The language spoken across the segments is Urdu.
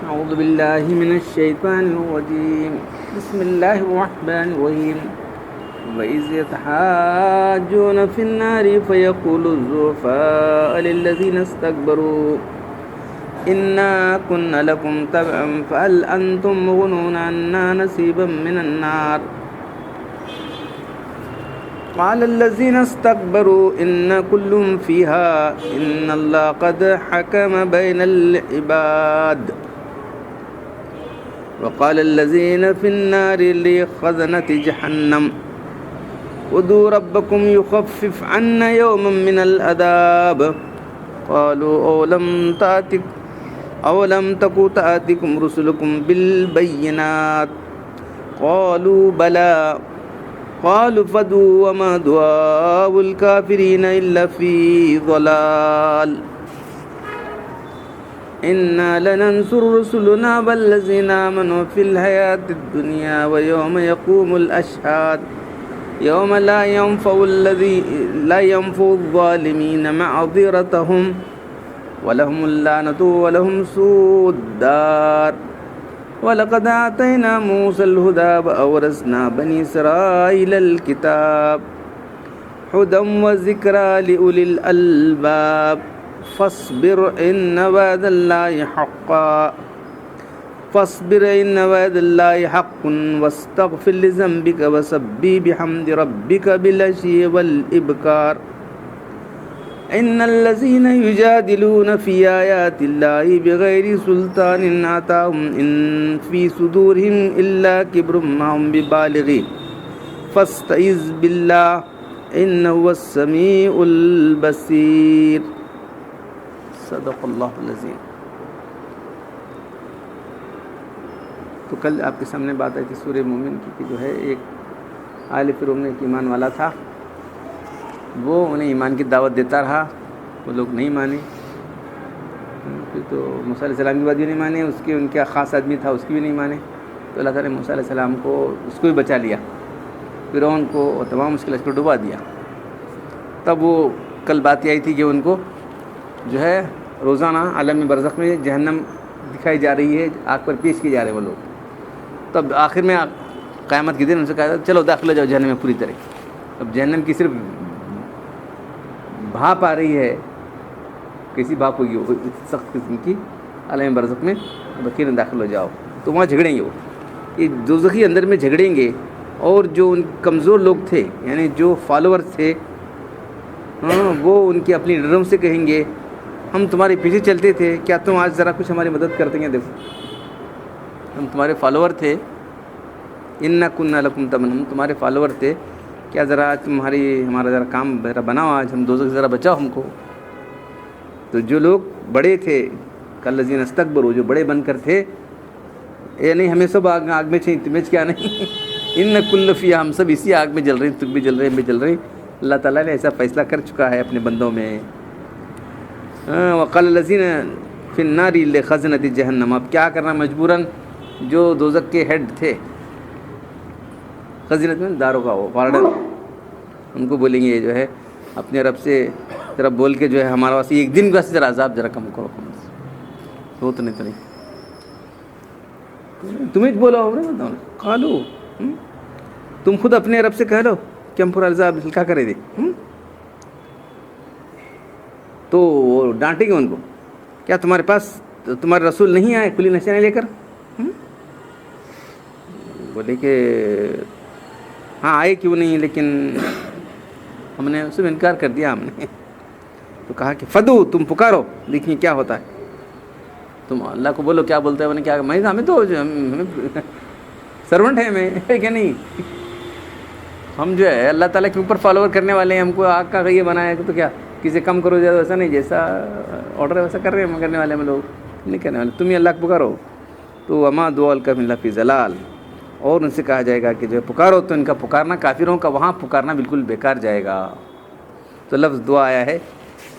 أعوذ بالله من الشيطان الرجيم بسم الله الرحمن الرحيم وإذ يتحاجون في النار فيقول الضعفاء للذين استكبروا إنا كنا لكم تبعا فهل أنتم مغنون عنا نصيبا من النار قال الذين استكبروا إن كل فيها إن الله قد حكم بين العباد وقال الذين في النار لخزنة جهنم ادعوا ربكم يخفف عنا يوما من العذاب قالوا أولم تكن تأتكم رسلكم بالبينات قالوا بلى قالوا فادعوا وما دعاء الكافرين إلا في ضلال إنا لننصر رسلنا والذين آمنوا في الحياة الدنيا ويوم يقوم الأشهاد يوم لا ينفع الظالمين معذرتهم ولهم اللعنة ولهم سوء الدار وَلَقَدْ آتَيْنَا مُوسَى الْهُدَى وَأَوْرَثْنَا بَنِي إِسْرَائِيلَ الْكِتَابَ هُدًى وَذِكْرَى لِأُولِي الْأَلْبَابِ فاصبر إن وعد الله حق واستغفر لذنبك وسبح بحمد ربك بالعشي والإبكار إن الذين يجادلون في آيات الله بغير سلطان أتاهم إن في صدورهم إلا كبر ما هم ببالغه فاستعذ بالله إنه هو السميع البصير صدق اللہ العظیم۔ تو کل آپ کے سامنے بات آئی تھی سورہ مومن کی کہ جو ہے ایک آل فرعون ایک ایمان والا تھا، وہ انہیں ایمان کی دعوت دیتا رہا، وہ لوگ نہیں مانے، پھر تو موسیٰ علیہ السلام کی بات بھی نہیں مانے، ان کا خاص آدمی تھا اس کی بھی نہیں مانے، تو اللہ تعالیٰ نے موسیٰ علیہ السلام کو اس کو بھی بچا لیا، فرعون کو اور تمام مشکلات کو ڈبا دیا۔ تب وہ کل بات یہ آئی تھی کہ ان کو جو ہے روزانہ عالم برزخ میں جہنم دکھائی جا رہی ہے، آگ پر پیش کیے جا رہے ہیں وہ لوگ۔ تب آخر میں قیامت کے دن ان سے کہا تھا چلو داخل ہو جاؤ جہنم میں پوری طرح۔ اب جہنم کی صرف بھاپ آ رہی ہے، کیسی بھاپ ہوگی وہ سخت قسم کی، عالم برزخ میں بخیر داخل ہو جاؤ، تو وہاں جھگڑیں گے، وہ یہ دوزخی اندر میں جھگڑیں گے، اور جو ان کمزور لوگ تھے یعنی جو فالوورز تھے وہ ان کی اپنی لیڈروں سے کہیں گے ہم تمہارے پیچھے چلتے تھے، کیا تم آج ذرا کچھ ہماری مدد کر دیں گے؟ دیکھو ہم تمہارے فالوور تھے، اِنَّا كُنَّا لَكُمْ تَبَعًا، ہم تمہارے فالوور تھے، کیا ذرا آج ہمارا ذرا کام بناؤ، آج ہم دوزخ ذرا بچاؤ ہم کو۔ تو جو لوگ بڑے تھے کالذین استکبروا، جو بڑے بن کر تھے، نہیں ہمیں سب آگ میں چاہیے، تمہیں کیا نہیں، ان کل فیہا، ہم سب اسی آگ میں جل رہے ہیں، تم بھی جل رہے ہیں، ہم بھی جل رہے ہیں۔ اللہ تعالیٰ نے ایسا فیصلہ کر چکا ہے اپنے بندوں میں۔ وقال الذین فی النار لخزنۃ جہنم، اب کیا کرنا مجبوراً، جو دوزخ کے ہیڈ تھے، خزنت میں داروغہ ہو وارڈن، ان کو بولیں گے جو ہے اپنے رب سے ذرا بول کے جو ہے ہمارا واسطے ایک دن کا ذرا عذاب ذرا کم کرو، تو نہیں تمہیں بولا ہو رہا بتاؤ، قالو، تم خود اپنے رب سے کہہ لو کہ ہم پورا عذاب ہلکا کرے دے، تو ڈانٹیں گے ان کو، کیا تمہارے پاس تمہارے رسول نہیں آئے کھلی نشانیاں لے کر؟ بولے کہ ہاں آئے کیوں نہیں، لیکن ہم نے اس میں انکار کر دیا ہم نے۔ تو کہا کہ فدو، تم پکارو دیکھیں کیا ہوتا ہے، تم اللہ کو بولو کیا بولتا ہے، میں نے کیا میں ہمیں تو سرونٹ ہے میں کہ نہیں، ہم جو ہے اللہ تعالیٰ کے اوپر فالوور کرنے والے ہیں، ہم کو آگ کا یہ بنایا ہے تو کیا کسی کم کرو زیادہ، ویسا نہیں، جیسا آرڈر ہے ویسا کر رہے ہیں، کرنے والے ہم لوگ نہیں کرنے والے، تم ہی اللہ کو پکارو۔ تو وما دعاء القوم الا فی ضلال، اور ان سے کہا جائے گا کہ جو پکارو تو ان کا پکارنا، کافروں کا وہاں پکارنا بالکل بیکار جائے گا۔ تو لفظ دعا آیا ہے،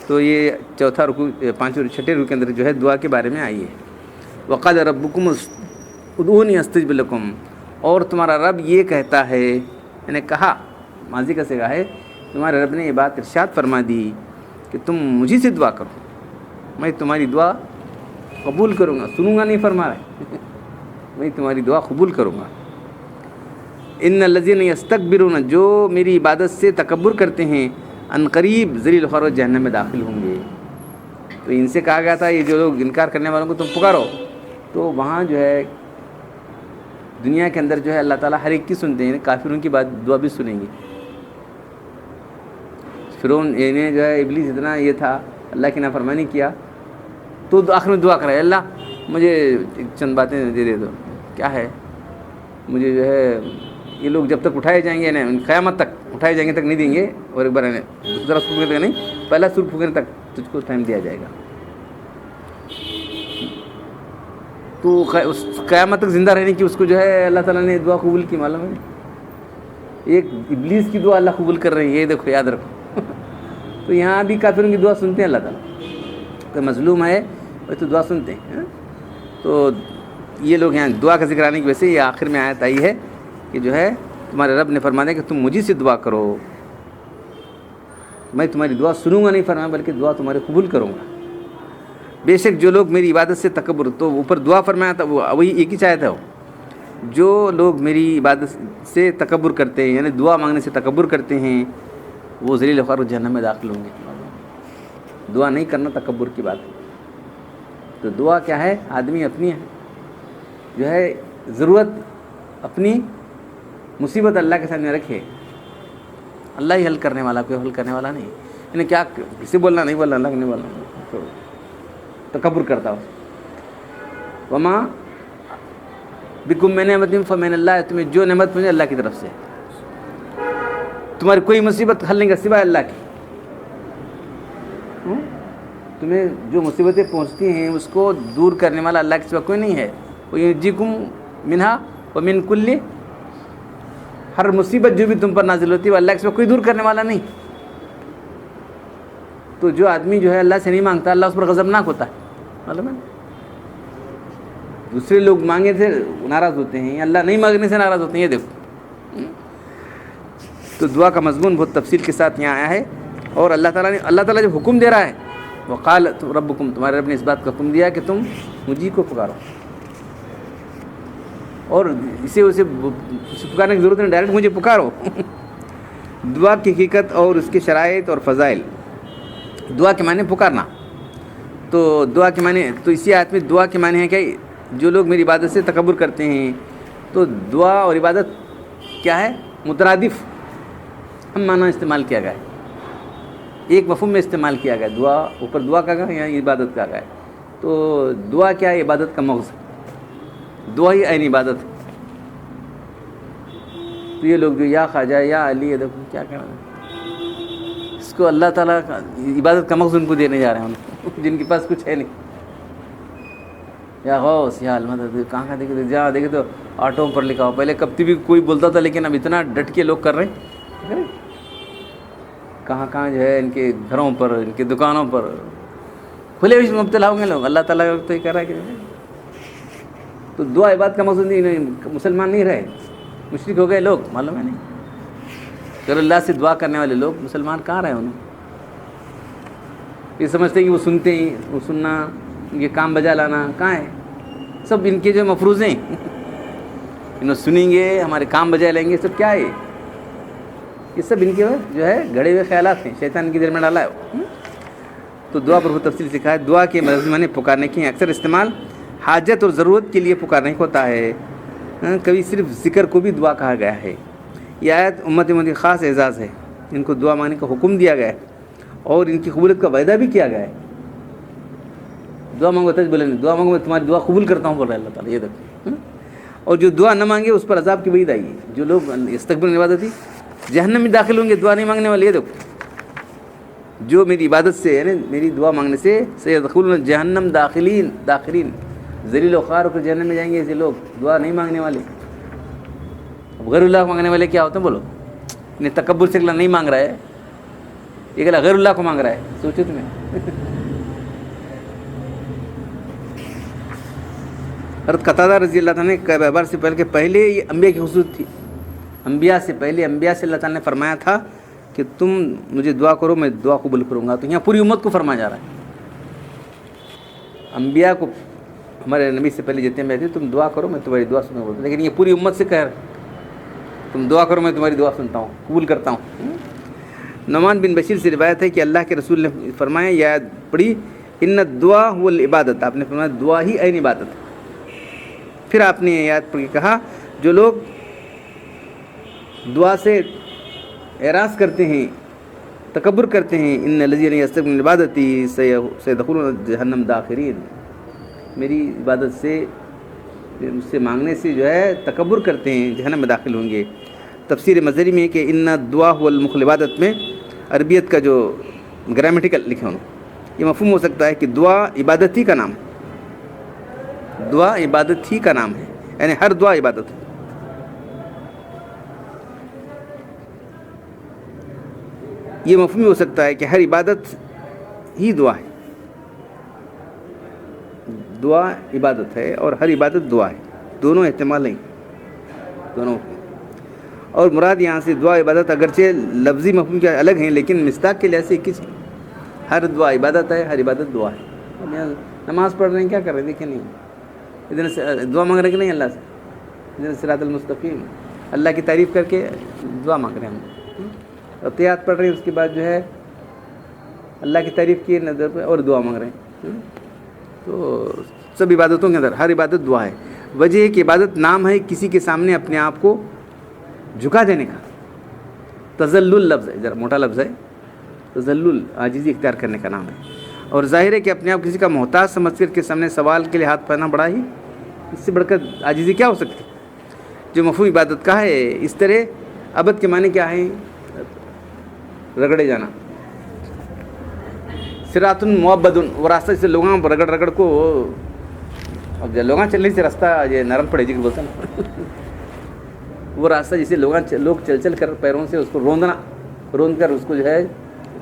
تو یہ چوتھا رکوع، پانچویں چھٹے رکوع کے اندر جو ہے دعا کے بارے میں آئی ہے۔ وقال ربکم ادعونی استجب لکم، اور تمہارا رب یہ کہتا ہے، یعنی کہا، ماضی کا صیغہ ہے، تمہارے رب نے یہ بات ارشاد فرما دی کہ تم مجھے سے دعا کرو، میں تمہاری دعا قبول کروں گا. سنوں گا نہیں فرما رہے میں تمہاری دعا قبول کروں گا. ان الذین یستکبرون جو میری عبادت سے تکبر کرتے ہیں ان قریب ذلیل و خوار جہنم میں داخل ہوں گے. تو ان سے کہا گیا تھا یہ جو لوگ انکار کرنے والوں کو تم پکارو. تو وہاں جو ہے دنیا کے اندر جو ہے اللہ تعالیٰ ہر ایک کی سنتے ہیں. کافروں کی بات دعا بھی سنیں گے. فرعون انہیں جو ہے ابلیس اتنا یہ تھا اللہ کی نافرمانی کیا تو آخر میں دعا کرا اللہ مجھے چند باتیں دے دے دو. کیا ہے مجھے جو ہے یہ لوگ جب تک اٹھائے جائیں گے نا قیامت تک اٹھائے جائیں گے تک نہیں دیں گے. اور ایک بار دوسرا سر پھونکنے تک نہیں پہلا سر پھونکنے تک تجھ کو ٹائم دیا جائے گا. تو اس قیامت تک زندہ رہنے کی اس کو جو ہے اللہ تعالیٰ نے دعا قبول کی. معلوم ہے ایک ابلیس کی دعا اللہ قبول کر رہے ہیں. یہ دیکھو یاد رکھو. تو یہاں بھی کافروں کی دعا سنتے ہیں اللہ تعالیٰ. کوئی مظلوم ہے وہ تو دعا سنتے ہیں. تو یہ لوگ یہاں دعا کا ذکر آنے کی وجہ سے یہ آخر میں آیت آئی ہے کہ جو ہے تمہارے رب نے فرمایا کہ تم مجھے سے دعا کرو میں تمہاری دعا سنوں گا نہیں فرمایا بلکہ دعا تمہاری قبول کروں گا. بے شک جو لوگ میری عبادت سے تکبر تو اوپر دعا فرمایا تھا وہی ایک ہی چاہتا ہو. جو لوگ میری عبادت سے تکبر کرتے ہیں یعنی دعا مانگنے سے تکبر کرتے ہیں وہ ذلیل و خوار جہنم میں داخل ہوں گے. دعا نہیں کرنا تکبر کی بات ہے. تو دعا کیا ہے آدمی اپنی جو ہے ضرورت اپنی مصیبت اللہ کے سامنے رکھے. اللہ ہی حل کرنے والا کوئی حل کرنے والا نہیں. یعنی کیا کسی بولنا نہیں بولنا اللہ نہیں بولنا تکبر کرتا ہو. وما بکم من نعمت فمن اللہ تمہیں جو نعمت مجھے اللہ کی طرف سے. تمہاری کوئی مصیبت حل نہیں کر سوائے اللہ کی. تمہیں جو مصیبتیں پہنچتی ہیں اس کو دور کرنے والا اللہ کے سوا کوئی نہیں ہے. وَيُنْجِيكُمْ مِنْهَا وَمِنْ كُلِّ ہر مصیبت جو بھی تم پر نازل ہوتی ہے وہ اللہ کے سوا کوئی دور کرنے والا نہیں. تو جو آدمی جو ہے اللہ سے نہیں مانگتا اللہ اس پر غضبناک ہوتا ہے. معلوم ہے دوسرے لوگ مانگے سے ناراض ہوتے ہیں اللہ نہیں مانگنے سے ناراض ہوتے ہیں. یہ دیکھو تو دعا کا مضمون بہت تفصیل کے ساتھ یہاں آیا ہے. اور اللہ تعالیٰ جب حکم دے رہا ہے وقال ربکم تمہارے رب نے اس بات کا حکم دیا کہ تم مجھے کو پکارو. اور اسے پکارنے کی ضرورت نہیں ڈائریکٹ مجھے پکارو. دعا کی حقیقت اور اس کے شرائط اور فضائل. دعا کے معنی پکارنا. تو دعا کے معنی تو اسی آیت میں دعا کے معنی ہے کہ جو لوگ میری عبادت سے تکبر کرتے ہیں. تو دعا اور عبادت کیا ہے مترادف ہم معنی استعمال کیا گیا ہے. ایک مفہوم میں استعمال کیا گیا. دعا اوپر دعا کا گیا یا عبادت کا گیا ہے. تو دعا کیا ہے عبادت کا مغز. دعا ہی عین عبادت ہے. تو یہ لوگ جو یا خواجہ یا علی دیکھو کیا کہنا ہے اس کو اللہ تعالیٰ کا عبادت کا مغز ان کو دینے جا رہے ہیں جن کے پاس کچھ ہے نہیں. یا غوث یا المدد کہاں دیکھے جہاں دیکھے تو آٹوں پر لکھا ہو. پہلے کبھی بھی کوئی بولتا تھا لیکن اب اتنا ڈٹ کے لوگ کر رہے ہیں. کہاں جو ہے ان کے گھروں پر ان کی دکانوں پر کھلے ہوئے مبتلا ہوں گے لوگ. اللہ تعالیٰ تو یہ کر رہا ہے کہ تو دعا عبادت کا مقصد نہیں. مسلمان نہیں رہے مشرک ہو گئے لوگ. معلوم ہے نہیں اگر اللہ سے دعا کرنے والے لوگ مسلمان کہاں رہے. انہوں یہ سمجھتے ہیں کہ وہ سنتے ہی وہ سننا ان کے کام بجا لانا کہاں ہے. سب ان کے جو مفروض ہیں انہوں سنیں گے ہمارے کام بجا لیں گے. سب کیا ہے یہ سب ان کے جو ہے گھڑے ہوئے خیالات ہیں. شیطان کی دل میں ڈالا ہے. تو دعا پر وہ تفصیل سکھا ہے. دعا کے مضمون پکارنے کی اکثر استعمال حاجت اور ضرورت کے لیے پکارنے کو ہوتا ہے. کبھی صرف ذکر کو بھی دعا کہا گیا ہے. یہ آیت امت محمدی خاص اعزاز ہے. ان کو دعا مانگنے کا حکم دیا گیا ہے اور ان کی قبولیت کا وعدہ بھی کیا گیا ہے. دعا مانگو تج بولے نہیں. دعا مانگو میں تمہاری دعا قبول کرتا ہوں بول رہا ہے اللہ تعالیٰ. یہ دیکھو اور جو دعا نہ مانگے اس پر عذاب کی وعید آئی ہے. جو لوگ استقبال عبادت تھی جہنم میں داخل ہوں گے دعا نہیں مانگنے والے. یہ دیکھو جو میری عبادت سے یعنی میری دعا مانگنے سے سیدخلون جہنم داخلین ذلیل و خوار ہو کر جہنم میں جائیں گے. ایسے لوگ دعا نہیں مانگنے والے. اب غیر اللہ کو مانگنے والے کیا ہوتے ہیں بولو. انہیں تکبر سے نہیں مانگ رہا ہے یہ کہ غیر اللہ کو مانگ رہا ہے. سوچو تمہیں حضرت قتادہ رضی اللہ تعالیٰ نے اعتبار سے پہلے یہ انبیاء کی خصوصیت تھی. انبیاء سے پہلے انبیاء سے اللہ تعالیٰ نے فرمایا تھا کہ تم مجھے دعا کرو میں دعا قبول کروں گا. تو یہاں پوری امت کو فرمایا جا رہا ہے. انبیاء کو ہمارے نبی سے پہلے جتنے میں تھے تم دعا کرو میں تمہاری دعا سنوں گا، لیکن یہ پوری امت سے کہہ رہے تم دعا کرو میں تمہاری دعا سنتا ہوں، قبول کرتا ہوں۔ نعمان بن بشیر سے روایت ہے کہ اللہ کے رسول نے فرمایا، یہ آیت پڑھی، ان الدعا هو العبادت، آپ نے فرمایا دعا ہی عین عبادت ہے۔ پھر آپ نے یہ آیت پڑھ کے کہا جو لوگ دعا سے اعراض کرتے ہیں، تکبر کرتے ہیں، ان الذین یستکبرون عن عبادتی سیدخلون جہنم داخرین، میری عبادت سے مجھ سے مانگنے سے جو ہے تکبر کرتے ہیں جہنم میں داخل ہوں گے۔ تفسیر مظہری میں کہ ان دعا هو المخل عبادت میں عربیت کا جو گرامیٹیکل لکھے انہوں یہ مفہوم ہو سکتا ہے کہ دعا عبادت ہی کا نام ہے، دعا عبادت ہی کا نام ہے، یعنی ہر دعا عبادت ہے۔ یہ مفہوم ہو سکتا ہے کہ ہر عبادت ہی دعا ہے، دعا عبادت ہے اور ہر عبادت دعا ہے، دونوں احتمال نہیں، دونوں۔ اور مراد یہاں سے دعا عبادت اگرچہ لفظی مفہوم کے الگ ہیں لیکن مصداق کے لحاظ سے کس ہر دعا عبادت ہے، ہر عبادت دعا ہے۔ اب یہاں نماز پڑھ رہے ہیں، کیا کر رہے ہیں دیکھیں، نہیں ادھر سے دعا مانگ رہے ہیں کہ نہیں اللہ سے، ادھر صراط المستقیم اللہ کی تعریف کر کے دعا مانگ رہے ہیں ہم، عطیات پڑھ رہے ہیں، اس کے بعد جو ہے اللہ کی تعریف کی نظر پہ اور دعا مانگ رہے ہیں۔ تو سب عبادتوں کے اندر ہر عبادت دعا ہے۔ وجہ ہے کہ عبادت نام ہے کسی کے سامنے اپنے آپ کو جھکا دینے کا، تذلل لفظ ہے، ذرا موٹا لفظ ہے، تذلل عاجزی اختیار کرنے کا نام ہے، اور ظاہر ہے کہ اپنے آپ کسی کا محتاج سمجھ کر کے سامنے سوال کے لیے ہاتھ پھیلانا بڑا ہی، اس سے بڑھ کر عاجزی کیا ہو سکتی جو مفہوم عبادت کا ہے۔ اس طرح عبد کے معنی کیا ہے؟ رگڑے جانا، صراط معبد، وہ راستہ جسے لوگاں رگڑ رگڑ کو، اب جب لوگاں چل رہی سے راستہ یہ نرم پڑے جی بولتا نا وہ راستہ جسے لوگ چل چل کر پیروں سے اس کو روند کر اس کو جو ہے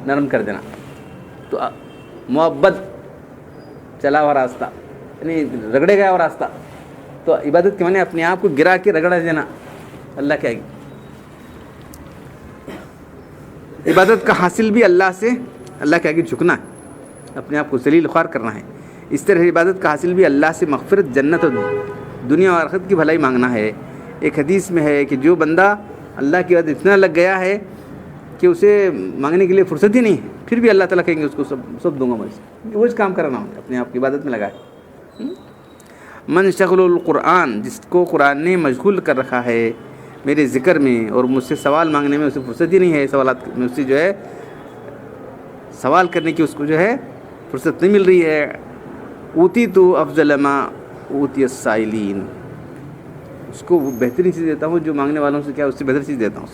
نرم کر دینا، تو معبد چلا ہوا راستہ یعنی رگڑے گیا ہوا راستہ، تو عبادت کے معنی اپنے آپ کو گرا کے رگڑا دینا، اللہ کیا ہے عبادت کا حاصل بھی اللہ سے، اللہ کے آگے جھکنا ہے، اپنے آپ کو ذلیل خوار کرنا ہے۔ اس طرح عبادت کا حاصل بھی اللہ سے مغفرت، جنت اور دنیا اور آخرت کی بھلائی مانگنا ہے۔ ایک حدیث میں ہے کہ جو بندہ اللہ کی عبادت اتنا لگ گیا ہے کہ اسے مانگنے کے لیے فرصت ہی نہیں ہے، پھر بھی اللہ تعالیٰ کہیں گے اس کو سب دوں گا، مجھے وہ کام کرنا ہوں، اپنے آپ کی عبادت میں لگائے۔ من شغل القرآن، جس کو قرآن نے مشغول کر رکھا ہے میرے ذکر میں اور مجھ سے سوال مانگنے میں، اسے فرصت ہی نہیں ہے، سوالات میں اس سے جو ہے سوال کرنے کی اس کو جو ہے فرصت نہیں مل رہی ہے۔ اوتی تو افضل ما اوتی السائلین، اس کو وہ بہترین چیز دیتا ہوں جو مانگنے والوں سے کیا اس سے بہتر چیز دیتا ہوں،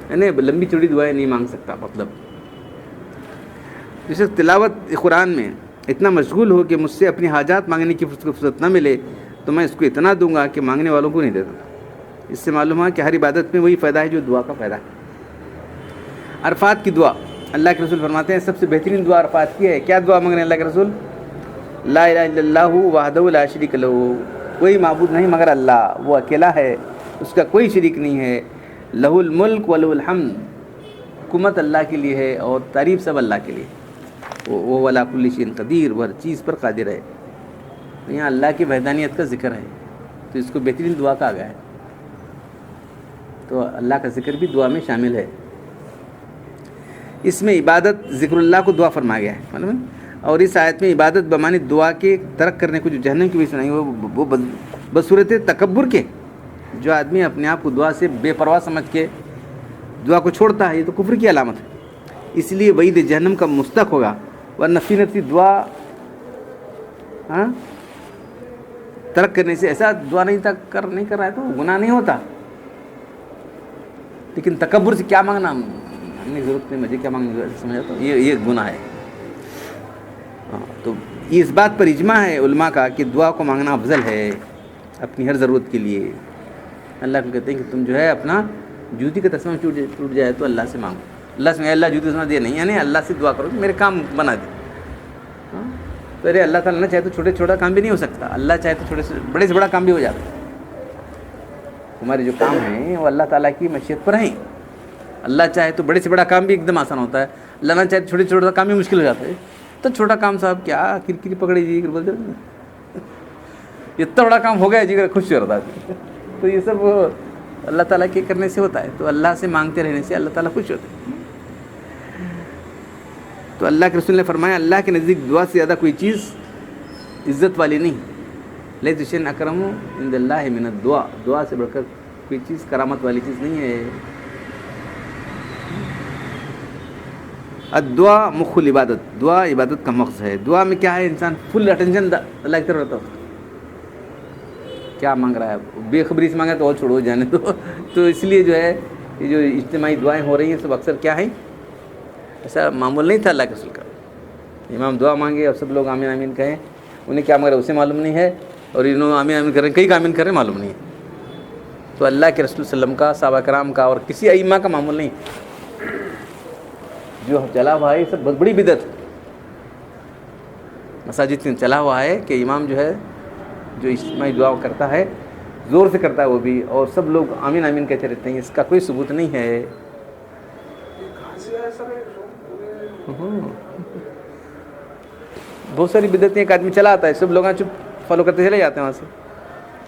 یعنی لمبی چوڑی دعائیں نہیں مانگ سکتا۔ مطلب جسے تلاوت قرآن میں اتنا مشغول ہو کہ مجھ سے اپنی حاجات مانگنے کی فرصت نہ ملے تو میں اس کو اتنا دوں گا کہ مانگنے والوں کو نہیں دیتا۔ اس سے معلوم ہے کہ ہر عبادت میں وہی فائدہ ہے جو دعا کا فائدہ ہے۔ عرفات کی دعا، اللہ کے رسول فرماتے ہیں سب سے بہترین دعا عرفات کی ہے۔ کیا دعا مانگ رہے ہیں اللہ کے رسول؟ لا الہ الا اللہ وحدہ لا شریک لہ، کوئی معبود نہیں مگر اللہ، وہ اکیلا ہے، اس کا کوئی شریک نہیں ہے، لہ الملک ولہ الحمد، حکومت اللہ کے لیے ہے اور تعریف سب اللہ کے لیے، وہ علی کل شیء قدیر، وہ ہر چیز پر قادر ہے۔ یہاں اللہ کی وحدانیت کا ذکر ہے تو اس کو بہترین دعا کہا گیا ہے، تو اللہ کا ذکر بھی دعا میں شامل ہے۔ اس میں عبادت ذکر اللہ کو دعا فرمایا گیا ہے، معلوم ہے، اور اس آیت میں عبادت بمعنی دعا کے ترک کرنے کو جو جہنم کی وجہ سے نہیں، وہ بصورت تکبر کے، جو آدمی اپنے آپ کو دعا سے بے پرواہ سمجھ کے دعا کو چھوڑتا ہے، یہ تو کفر کی علامت ہے، اس لیے وعید جہنم کا مستحق ہوگا، ورنہ فی نفسی دعا ترک کرنے سے، ایسا دعا نہیں کر رہا ہے تو گناہ نہیں ہوتا، لیکن تکبر سے کیا مانگنا، ہمیں ضرورت نہیں، مجھے کیا مانگنا سمجھا، تو یہ گناہ ہے۔ تو اس بات پر اجماع ہے علماء کا کہ دعا کو مانگنا افضل ہے اپنی ہر ضرورت کے لیے۔ اللہ کو کہتے ہیں کہ تم جو ہے اپنا جوتی کا تسمہ ٹوٹ جائے تو اللہ سے مانگو، اللہ سے اللہ جوتی تسمہ دے نہیں، یعنی اللہ سے دعا کرو کہ میرے کام بنا دے۔ تو ارے اللہ تعالیٰ نہ چاہے تو چھوٹا کام بھی نہیں ہو سکتا، اللہ چاہے تو بڑے سے بڑا کام بھی ہو جاتا ہے۔ تمہارے جو کام ہیں وہ اللہ تعالیٰ کی مشیت پر ہیں، اللہ چاہے تو بڑے سے بڑا کام بھی ایک دم آسان ہوتا ہے، اللہ نہ چاہے تو چھوٹا کام بھی مشکل ہو جاتا ہے۔ تو چھوٹا کام صاحب کیا کرکری پکڑی جی بولتے اتنا بڑا کام ہو گیا جی خوش ہو رہا تھا. تو یہ سب اللہ تعالیٰ کے کرنے سے ہوتا ہے. تو اللہ سے مانگتے رہنے سے اللہ تعالیٰ خوش ہوتے ہیں. تو اللہ کے رسول نے فرمایا اللہ کے نزدیک دعا سے زیادہ کوئی چیز عزت والی نہیں. لیس شیء اکرم عند اللہ من الدعا, دعا سے بڑھ کر کوئی چیز کرامت والی چیز نہیں ہے. الدعا مخ العبادت, دعا عبادت کا مغز ہے. دعا میں کیا ہے, انسان فل اٹینشن اللہ کی طرف رہتا ہو. کیا مانگ رہا ہے, بے خبری سے مانگا تو اور چھوڑو جانے دو. تو اس لیے جو ہے یہ جو اجتماعی دعائیں ہو رہی ہیں سب اکثر کیا ہیں, ایسا معمول نہیں تھا اللہ کے رسول کا. امام دعا مانگے اور سب لوگ آمین آمین کہیں, انہیں کیا مانگ رہے اسے معلوم نہیں ہے, اور انہوں آمین آمین کریں, کئی کا آمین کریں معلوم نہیں ہے. تو اللہ کے رسول صلی اللہ علیہ وسلم کا, صحابہ کرام کا اور کسی ائمہ کا معمول نہیں. جو چلا ہوا ہے یہ سب بہت بڑی بدعت. مساجد میں چلا ہوا ہے کہ امام جو ہے جو اجتماعی دعا کرتا ہے زور سے کرتا ہے وہ بھی, اور سب لوگ آمین آمین کہتے رہتے ہیں. اس کا کوئی ثبوت نہیں ہے. بہت ساری بدعتیں, ایک آدمی چلا آتا ہے سب لوگ چپ فالو کرتے چلے جاتے ہیں وہاں سے.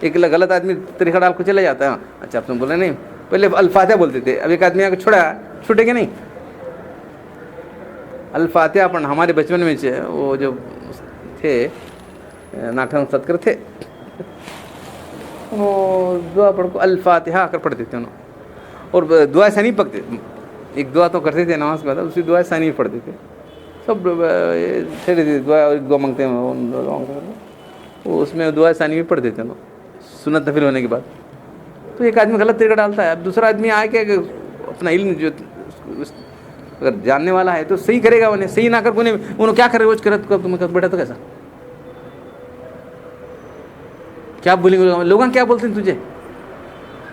ایک غلط آدمی طریقہ ڈال کو چلے جاتا ہے. اچھا آپ نے بولے نہیں, پہلے الفاتحہ بولتے تھے, اب ایک آدمی آ کے چھوٹے گے نہیں. الفاتحہ اپن ہمارے بچپن میں وہ جو تھے ناٹھن ستکر تھے, وہ دعا پڑھ کو الفاتحہ آ کر پڑھتے تھے انہوں, اور دعا ثانی پڑھتے. ایک دعا تو کرتے تھے نماز کے بعد, دوسری دعا ثانی پڑھتے تھے. سب ٹھہرے تھے دعا, اور ایک دعا مانگتے ہیں وہ اس میں دعا ثانی بھی پڑھتے تھے سنت نفل ہونے کے بعد. تو ایک آدمی غلط طریقہ ڈالتا ہے, اب دوسرا آدمی آئے کہ اپنا علم جو اگر جاننے والا ہے تو صحیح کرے گا, انہیں صحیح نہ کر انہوں کیا کرے روز کرے تو تمہیں بیٹھا تو کیسا کیا بولیں گے لوگ, کیا بولتے ہیں تجھے,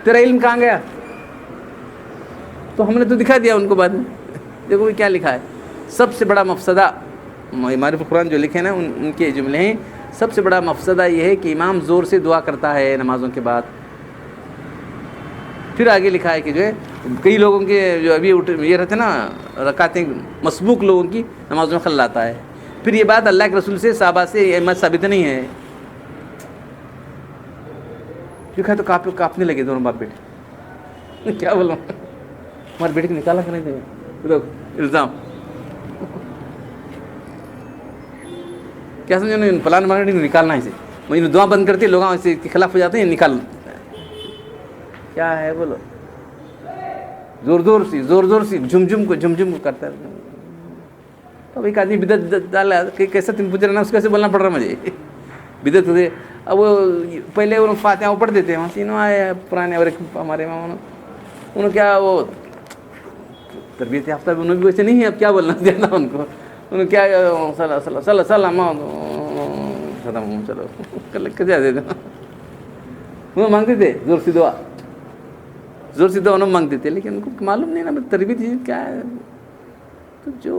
تیرا علم کہاں گیا. تو ہم نے تو دکھا دیا ان کو بعد میں, دیکھو کیا لکھا ہے. سب سے بڑا مفسدہ معرف القرآن جو لکھے نا ان کے جملے ہیں, سب سے بڑا مفسدہ یہ ہے کہ امام زور سے دعا کرتا ہے نمازوں کے بعد. پھر آگے لکھا ہے کہ جو ہے کئی لوگوں کے جو ابھی یہ رہتے نا رکعتیں مسبوق لوگوں کی نمازوں میں خلل آتا ہے. پھر یہ بات اللہ کے رسول سے صحابہ سے احمد ثابت نہیں ہے. لکھا تو کاپنے لگے دونوں باپ بیٹے. کیا بولوں, ہمارے بیٹے کو نکالا کریں دے الزام. کیا سمجھو نہیں, پلان مارکیٹنگ نکالنا ہے اسے, مجھے دعا بند کرتی لوگ اس کے خلاف ہو جاتے ہیں, نکال کیا ہے بولو. زور سی جھم کو کرتا ہے. اب ایک آدمی بدعت ڈالا کہ کیسا تم پوچھ رہے نا, اس کیسے بولنا پڑ رہا مجھے بدعت ہوتے. اب وہ پہلے انہوں فاتحہ وہ پڑھ دیتے ہیں, وہاں سے انہوں آئے پرانے, اور ایک ہمارے وہاں انہوں کیا وہ تربیت یافتہ انہوں بھی ویسے نہیں ہے. اب کیا بولنا دینا ان کو, انہوں کیا چلو کیا دے دینا. وہ مانگتے تھے زور سی دعا انہوں مانگتے تھے, لیکن ان کو معلوم نہیں نا تربیت کیا ہے. تو جو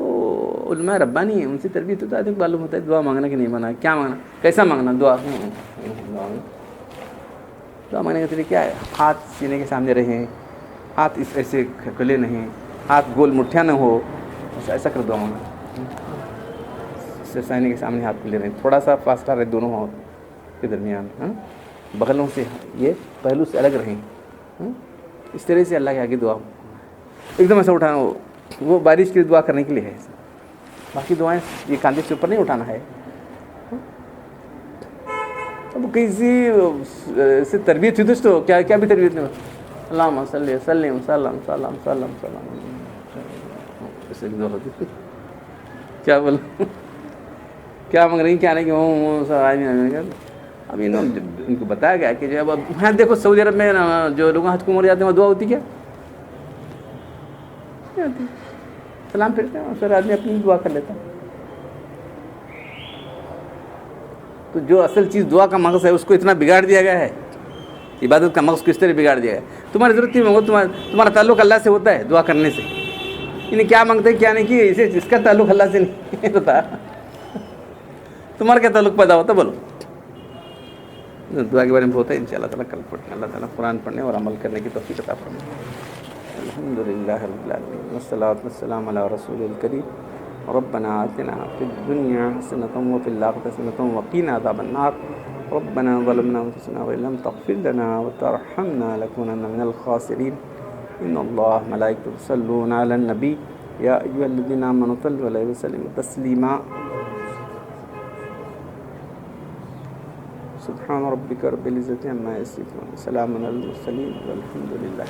علماء ربانی ہیں ان سے تربیت ہوتا ہے معلوم ہوتا ہے دعا مانگنا کہ نہیں مانگنا, کیا مانگنا, کیسا مانگنا. دعا مانگنے کا طریقہ کیا ہے, ہاتھ سینے کے سامنے رہیں, ہاتھ اس ایسے کھلے نہیں, ہاتھ گول مٹھیاں نہ ہو, ایسا کر دعا مانگنا. سینے کے سامنے ہاتھ کھلے رہیں, تھوڑا سا فاصلہ رہے دونوں ہاتھ کے درمیان, بغلوں سے یہ پہلو سے الگ رہیں. اس طرح سے اللہ کے آگے دعا ایک دم ایسا اٹھانا, وہ بارش کے لیے دعا کرنے کے لیے ہے. باقی دعائیں یہ کاندھے سے اوپر نہیں اٹھانا ہے. اب کسی سے تربیت ہوئی تو کیا بھی تربیت نہیں, اللہم صلی وسلم سلام سلام سلام سلام, ایسے دعا ہوتی. کیا بولوں, کیا مانگ رہی, کیا نہیں کہ اب ان کو بتایا گیا کہ جو اب ہاں دیکھو سعودی عرب میں جو لوگ حج کو مر جاتے ہیں وہ دعا ہوتی کیا سلام پھرتے ہیں, پھر آدمی اپنی دعا کر لیتا. تو جو اصل چیز دعا کا مقصد ہے اس کو اتنا بگاڑ دیا گیا ہے. عبادت کا مقصد کس طرح بگاڑ دیا گیا ہے. تمہاری ضرورت نہیں ہوگا, تمہارا تعلق اللہ سے ہوتا ہے دعا کرنے سے. انہیں کیا مانگتے ہیں کیا نہیں کی, اسے اس کا تعلق اللہ سے نہیں ہوتا. تمہارا کیا تعلق پیدا ہوتا بولو. دعا کے بارے میں ہوتا ہے انشاءاللہ تعالیٰ کل پڑھیں. اللہ تعالیٰ قرآن پڑھنے اور عمل کرنے کی توفیق عطا فرمائے. الحمدللہ رب العالمین والصلاۃ والسلام علی رسول الکریم ربنا آتنا في الدنيا حسنة وفي الآخرة حسنة وقنا عذاب النار ربنا ظلمنا أنفسنا وإن لم تغفر لنا وترحمنا لنكونن من الخاسرين إن الله ملائكته يصلون على النبي يا أيها الذين آمنوا صلوا عليه وسلموا تسليما سبحان ربك رب العزة عما يصفون وسلام على المرسلين والحمد لله.